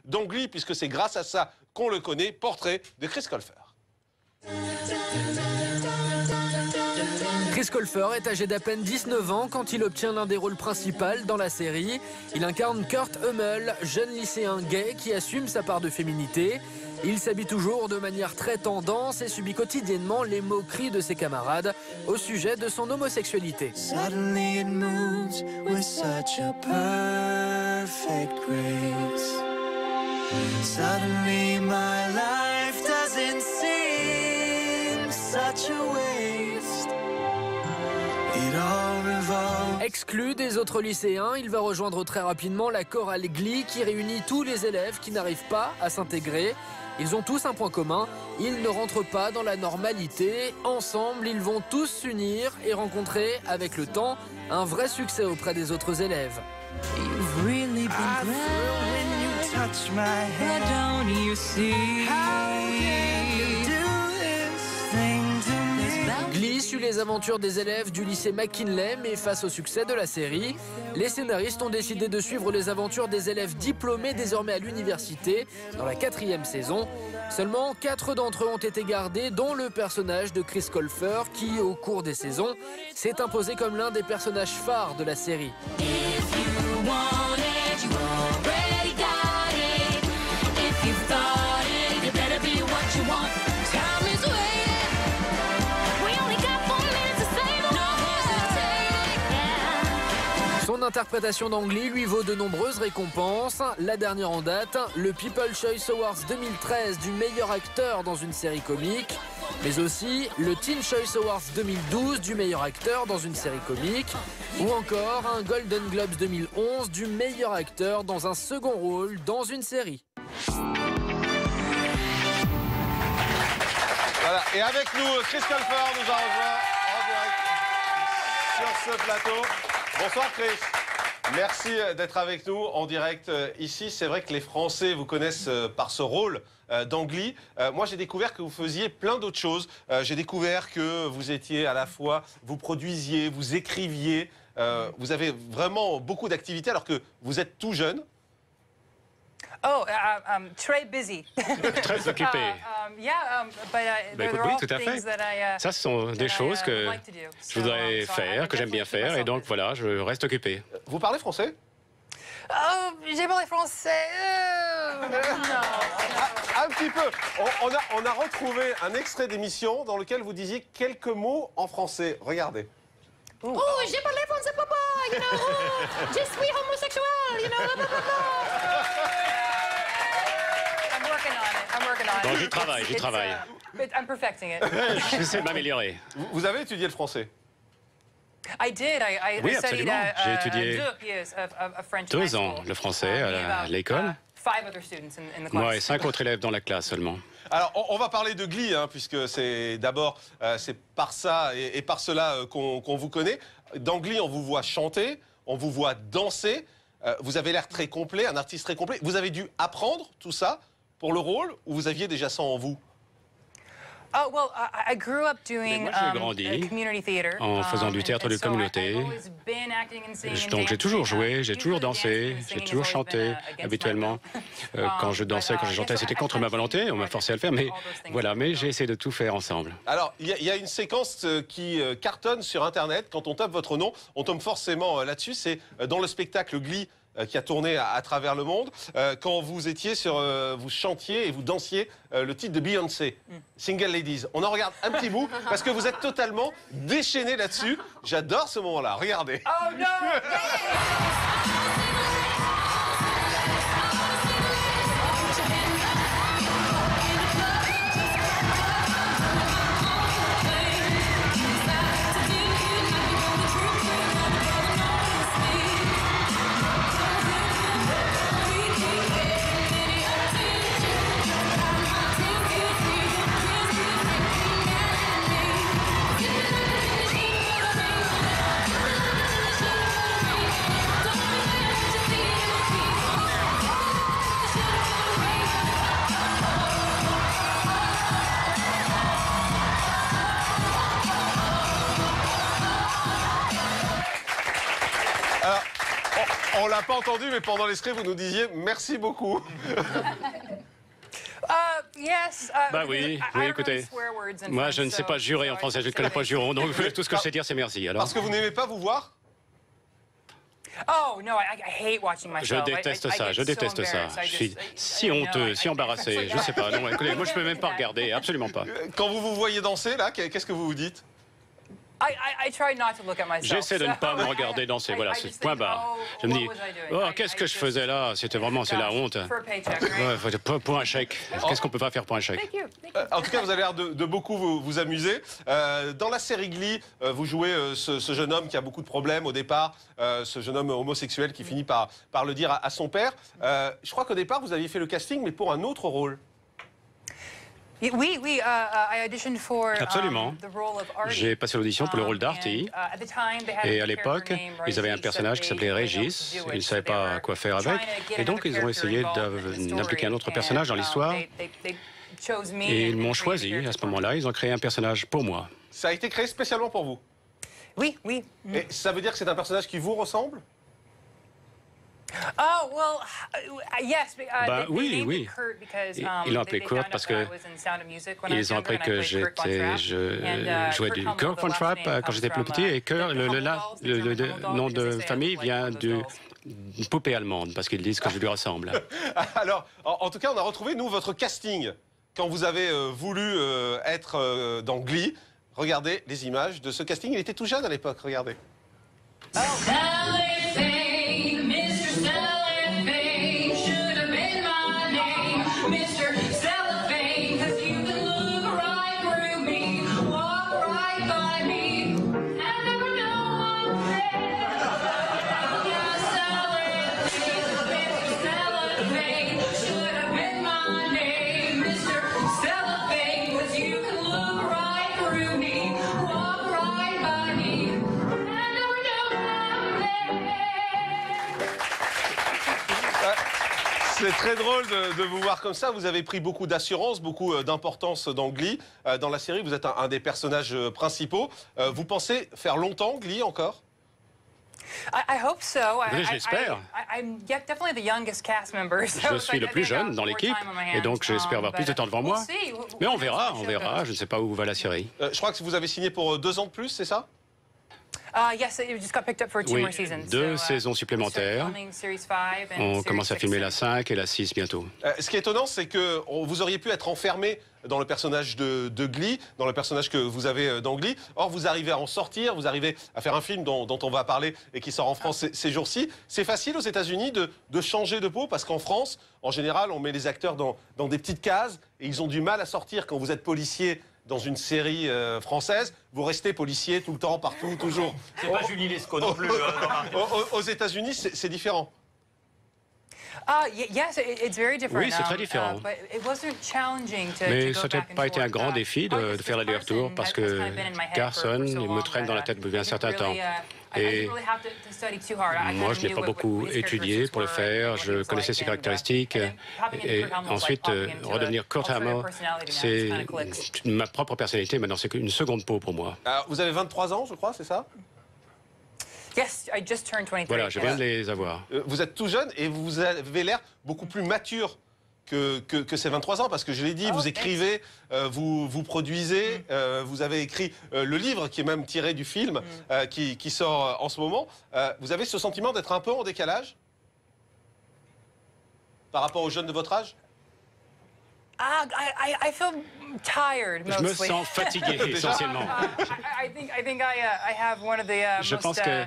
dans Glee, puisque c'est grâce à ça qu'on le connaît. Portrait de Chris Colfer. Chris Colfer est âgé d'à peine 19 ans quand il obtient l'un des rôles principaux dans la série. Il incarne Kurt Hummel, jeune lycéen gay qui assume sa part de féminité. Il s'habille toujours de manière très tendance et subit quotidiennement les moqueries de ses camarades au sujet de son homosexualité. Suddenly it moves with such a perfect grace. Suddenly my life doesn't seem such a waste. It all revolves. Exclu des autres lycéens, il va rejoindre très rapidement la chorale Glee qui réunit tous les élèves qui n'arrivent pas à s'intégrer. Ils ont tous un point commun, ils ne rentrent pas dans la normalité. Ensemble, ils vont tous s'unir et rencontrer, avec le temps, un vrai succès auprès des autres élèves. You've really been glad when you touch my head. But don't you see? How can you do this thing to me? Glee suit les aventures des élèves du lycée McKinley, mais face au succès de la série, les scénaristes ont décidé de suivre les aventures des élèves diplômés désormais à l'université dans la 4e saison. Seulement 4 d'entre eux ont été gardés, dont le personnage de Chris Colfer qui, au cours des saisons, s'est imposé comme l'un des personnages phares de la série. Son interprétation d'Angly lui vaut de nombreuses récompenses. La dernière en date, le People's Choice Awards 2013 du meilleur acteur dans une série comique, mais aussi le Teen Choice Awards 2012 du meilleur acteur dans une série comique, ou encore un Golden Globes 2011 du meilleur acteur dans un second rôle dans une série. Voilà. Et avec nous, Chris Colfer nous a rejoint en direct sur ce plateau. Bonsoir Chris. Merci d'être avec nous en direct ici. C'est vrai que les Français vous connaissent par ce rôle d'Angly. Moi, j'ai découvert que vous faisiez plein d'autres choses. J'ai découvert que vous étiez à la fois, vous produisiez, vous écriviez. Vous avez vraiment beaucoup d'activités alors que vous êtes tout jeune. Oh, très busy. Très occupé. Écoute, oui, tout à fait. Ça, ce sont des choses que je voudrais faire, que j'aime bien faire, et donc voilà, je reste occupé. Vous parlez français? Oh, j'ai parlé français. Un petit peu. On a retrouvé un extrait d'émission dans lequel vous disiez quelques mots en français. Regardez. Oh, j'ai parlé français, papa. You know, je suis homosexuel. You know, I'm working on it. Donc j'y travaille. I'm perfecting it. J'essaie de m'améliorer. Vous avez étudié le français? I did. Oui, I studied absolument. J'ai étudié 2 ans le français à l'école. 5 other students in the class. Moi et 5 autres élèves dans la classe seulement. Alors, on va parler de Glee, hein, puisque c'est d'abord c'est par ça et par cela qu'on vous connaît. Dans Glee, on vous voit chanter, on vous voit danser. Vous avez l'air très complet, un artiste très complet. Vous avez dû apprendre tout ça pour le rôle ou vous aviez déjà ça en vous? Oh, well, I grew up doing moi, j'ai grandi community theater, en faisant du théâtre de communauté. Donc j'ai toujours joué, j'ai toujours dansé, j'ai toujours chanté habituellement. Quand je dansais, quand je chantais, c'était contre ma volonté, on m'a forcé à le faire, mais voilà, mais j'ai essayé de tout faire ensemble. Alors, il y a une séquence qui cartonne sur Internet. Quand on tape votre nom, on tombe forcément là-dessus. C'est dans le spectacle Glee qui a tourné à travers le monde, quand vous étiez sur, vous chantiez et vous dansiez le titre de Beyoncé, Single Ladies. On en regarde un petit bout parce que vous êtes totalement déchaîné là-dessus. J'adore ce moment-là. Regardez. Oh no! pas entendu, mais pendant l'extrait, vous nous disiez merci beaucoup. Bah oui, écoutez, moi je ne sais pas jurer en français, je ne connais pas le juron, donc tout ce que je sais dire c'est merci. Alors. Parce que vous n'aimez pas vous voir? Je déteste ça, je déteste ça. Je suis si honteux, si embarrassé, je ne sais pas. Non, écoutez, moi je ne peux même pas regarder, absolument pas. Quand vous vous voyez danser, là, qu'est-ce que vous vous dites? J'essaie de ne pas me regarder danser, voilà, c'est point barre. Je me dis, oh, qu'est-ce que je faisais là? C'était vraiment, c'est la honte. Ouais, pour un chèque. Qu'est-ce qu'on peut pas faire pour un chèque? En tout cas, vous avez l'air de beaucoup vous amuser. Dans la série Glee, vous jouez ce jeune homme qui a beaucoup de problèmes au départ, ce jeune homme homosexuel qui finit par le dire à son père. Je crois qu'au départ, vous aviez fait le casting, mais pour un autre rôle. Oui, I auditioned for Absolument. J'ai passé l'audition pour le rôle d'Artie. Et à l'époque, ils avaient un personnage qui s'appelait Régis. Ils ne savaient pas quoi faire avec. Et donc, ils ont essayé d'impliquer un autre personnage dans l'histoire. Et ils m'ont choisi à ce moment-là. Ils ont créé un personnage pour moi. Ça a été créé spécialement pour vous? Oui. Et ça veut dire que c'est un personnage qui vous ressemble? Ben oui. Ils l'ont appelé Kurt parce que ils ont appris que je jouais du Kurt Von Trapp quand j'étais plus petit et que le nom de famille vient d'une poupée allemande parce qu'ils disent que je lui ressemble. Alors, en tout cas, on a retrouvé, nous, votre casting quand vous avez voulu être dans Glee. Regardez les images de ce casting. Il était tout jeune à l'époque, regardez. C'est très drôle de vous voir comme ça. Vous avez pris beaucoup d'assurance, beaucoup d'importance dans Glee. Dans la série, vous êtes un des personnages principaux. Vous pensez faire longtemps Glee encore? J'espère. Je suis le plus jeune dans l'équipe et donc j'espère avoir plus de temps devant moi. Mais on verra. Je ne sais pas où va la série. Je crois que vous avez signé pour 2 ans de plus, c'est ça? Oui, 2 saisons supplémentaires. On commence à filmer la 5 et la 6 bientôt. Ce qui est étonnant, c'est que vous auriez pu être enfermé dans le personnage de Glee, dans le personnage que vous avez dans Glee. Or, vous arrivez à en sortir, vous arrivez à faire un film dont on va parler et qui sort en France ces jours-ci. C'est facile aux États-Unis de changer de peau parce qu'en France, en général, on met les acteurs dans des petites cases et ils ont du mal à sortir quand vous êtes policier. Dans une série française, vous restez policier tout le temps, partout, toujours. C'est pas Julie Lescaut non plus. Aux États-Unis, c'est différent. Oui, c'est très différent. Mais ça n'a pas été un grand défi de faire l'aller-retour parce que Carson me traîne dans la tête depuis un certain temps. Et moi, je n'ai pas beaucoup étudié pour le faire. Je connaissais ses caractéristiques. Et ensuite, redevenir Kurt Hammer, c'est ma propre personnalité. Maintenant, c'est une seconde peau pour moi. Alors, vous avez 23 ans, je crois, c'est ça? Voilà, je viens de les avoir. Vous êtes tout jeune et vous avez l'air beaucoup plus mature que ces 23 ans, parce que je l'ai dit, vous écrivez, vous produisez, vous avez écrit le livre qui est même tiré du film qui sort en ce moment. Vous avez ce sentiment d'être un peu en décalage par rapport aux jeunes de votre âge? Je me sens fatigué, essentiellement. Je pense que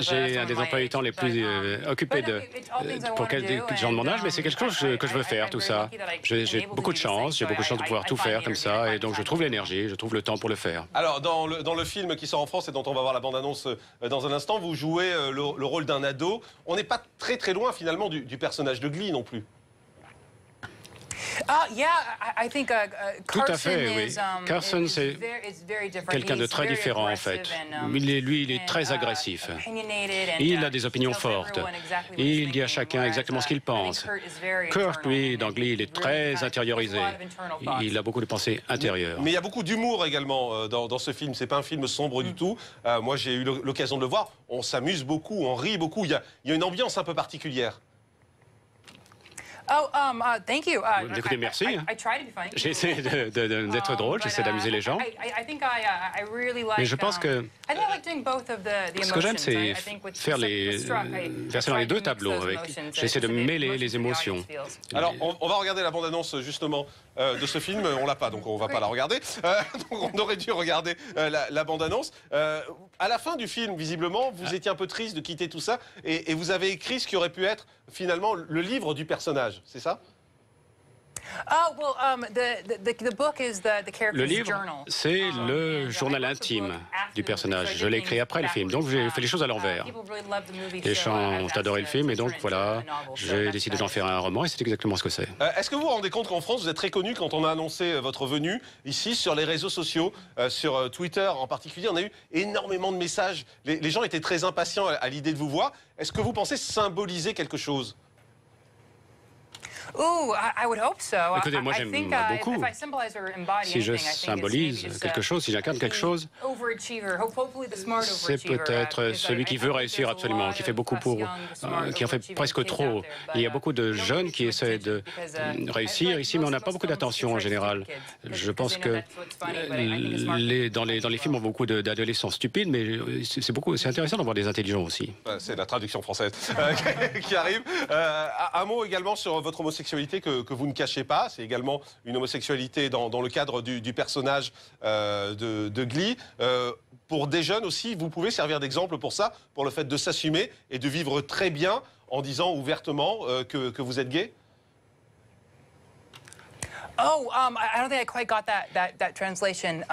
j'ai un des emplois du temps les plus occupés pour des gens de mon âge, mais c'est quelque chose que je veux faire, tout ça. J'ai beaucoup de chance, de pouvoir tout faire comme ça, et donc je trouve l'énergie, je trouve le temps pour le faire. Alors, dans le film qui sort en France et dont on va voir la bande-annonce dans un instant, vous jouez le rôle d'un ado. On n'est pas très loin, finalement, du personnage de Glee non plus. Tout à fait, oui. Carson, c'est quelqu'un de très différent, en fait. Lui, il est très agressif. Il a des opinions fortes. Il dit à chacun exactement ce qu'il pense. Kurt, lui, dans Glee, il est très intériorisé. Il a beaucoup de pensées intérieures. Mais il y a beaucoup d'humour également dans ce film. C'est pas un film sombre du tout. Moi, j'ai eu l'occasion de le voir. On s'amuse beaucoup, on rit beaucoup. Il y a une ambiance un peu particulière. Thank you. Écoutez, merci. J'essaie d'être drôle, j'essaie d'amuser les gens. Mais je pense que ce que j'aime, c'est faire verser dans les deux tableaux. J'essaie de mêler les émotions. Alors, on va regarder la bande-annonce justement de ce film. On l'a pas, donc on va pas la regarder. Donc on aurait dû regarder la bande-annonce. À la fin du film, visiblement, vous étiez un peu triste de quitter tout ça et vous avez écrit ce qui aurait pu être finalement le livre du personnage, c'est ça? Le livre, c'est le journal intime du personnage. Je l'ai écrit après le film, donc j'ai fait les choses à l'envers. Les gens ont adoré le film et donc voilà, j'ai décidé d'en faire un roman et c'est exactement ce que c'est. Est-ce que vous vous rendez compte qu'en France, vous êtes très connu quand on a annoncé votre venue ici sur les réseaux sociaux, sur Twitter en particulier? On a eu énormément de messages. Les gens étaient très impatients à l'idée de vous voir. Est-ce que vous pensez symboliser quelque chose? Écoutez, moi j'aime beaucoup. Si je symbolise quelque chose, si j'incarne quelque chose, c'est peut-être celui qui veut réussir absolument, qui fait beaucoup qui en fait presque trop. Il y a beaucoup de jeunes qui essaient de réussir ici, mais on n'a pas beaucoup d'attention en général. Je pense que dans les films, on a beaucoup d'adolescents stupides, mais c'est intéressant d'avoir des intelligents aussi. C'est la traduction française qui arrive. Un mot également sur votre homosexualité que vous ne cachez pas. C'est également une homosexualité dans le cadre du personnage de Glee. Pour des jeunes aussi, vous pouvez servir d'exemple pour ça, pour le fait de s'assumer et de vivre très bien en disant ouvertement que vous êtes gay. I don't think I quite got that translation,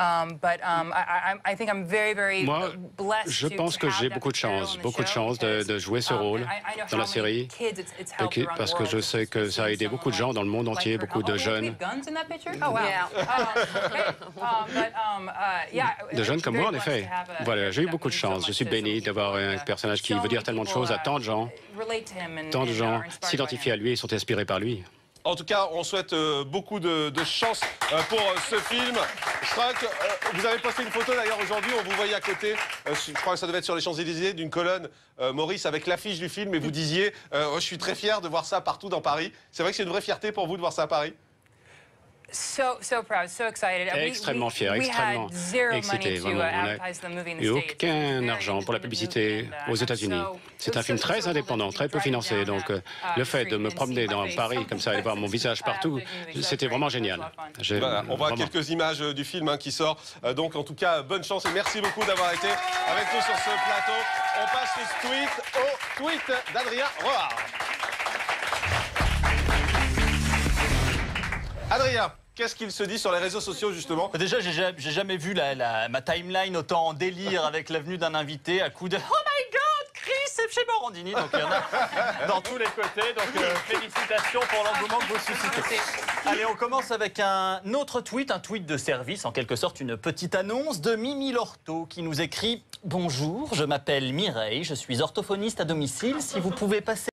but I think I'm very Moi, blessed. Je pense que j'ai beaucoup de chance de jouer ce rôle dans la série, parce que je sais que ça a aidé beaucoup de gens dans le monde entier, beaucoup de jeunes. De jeunes comme moi, en effet. Voilà, j'ai eu beaucoup de chance. Je suis béni d'avoir un personnage qui veut dire tellement de choses à tant de gens. Tant de gens s'identifient à lui et sont inspirés par lui. En tout cas, on souhaite beaucoup de chance pour ce film. Struck, vous avez posté une photo d'ailleurs aujourd'hui, on vous voyait à côté, je crois que ça devait être sur les Champs-Élysées, d'une colonne, Maurice, avec l'affiche du film, et vous disiez je suis très fier de voir ça partout dans Paris. C'est vrai que c'est une vrae fierté pour vous de voir ça à Paris? So proud, so excited. Extrêmement fier, extrêmement excité. Vraiment, on n'a eu aucun argent pour la publicité aux États-Unis. C'est un film très indépendant, très peu financé. Donc, le fait de me promener dans Paris comme ça, et de voir mon visage partout, c'était vraiment génial. Voilà, on voit quelques images du film qui sort. Donc, en tout cas, bonne chance et merci beaucoup d'avoir été avec nous sur ce plateau. On passe tout de suite au tweet d'Adrien Rehard. Adrien, qu'est-ce qu'il se dit sur les réseaux sociaux, justement? Déjà, j'ai jamais vu ma timeline autant en délire avec la venue d'un invité à coup de « Oh my God, Chris, c'est chez Morandini !» Donc, il y en a dans tous les côtés. Donc, félicitations pour l'engouement que vous suscitez. Allez, on commence avec un autre tweet, un tweet de service, en quelque sorte une petite annonce de Mimi Lorto qui nous écrit « Bonjour, je m'appelle Mireille, je suis orthophoniste à domicile. Si vous pouvez passer... »